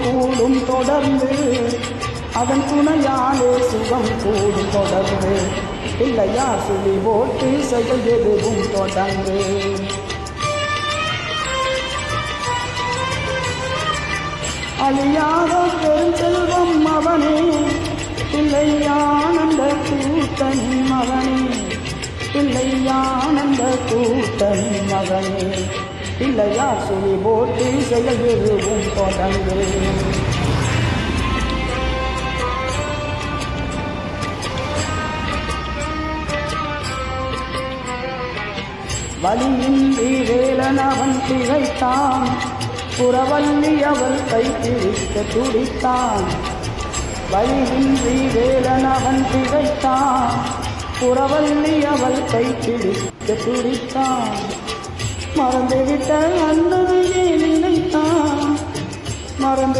கூடும் தொடர்ந்து அதன் துணையாலே சுகம் கூடும் தொடர்ந்து பிள்ளையார் சுழி போட்டு செயல் எதுவும் தொடர்ந்து அழியாத பெருஞ்செல்வம் அவனே பிள்ளையானந்த கூட்டணி மகனே பிள்ளையானந்த கூட்டணி மகனே பிள்ளையார் சுழி போட்டு செயல் எதுவும் தொடர்ந்து வலியின்றி வேலன் அவன் திகைத்தான் புறவல்லி அவள் கைப்பிடிக்க துடித்தான் வலியின்றி வேலன் அவன் திகைத்தான் புறவல்லி அவள் கைப்பிடிக்க துடித்தான் மறந்துவிட்ட அன்னதையே நினைத்தான் மறந்து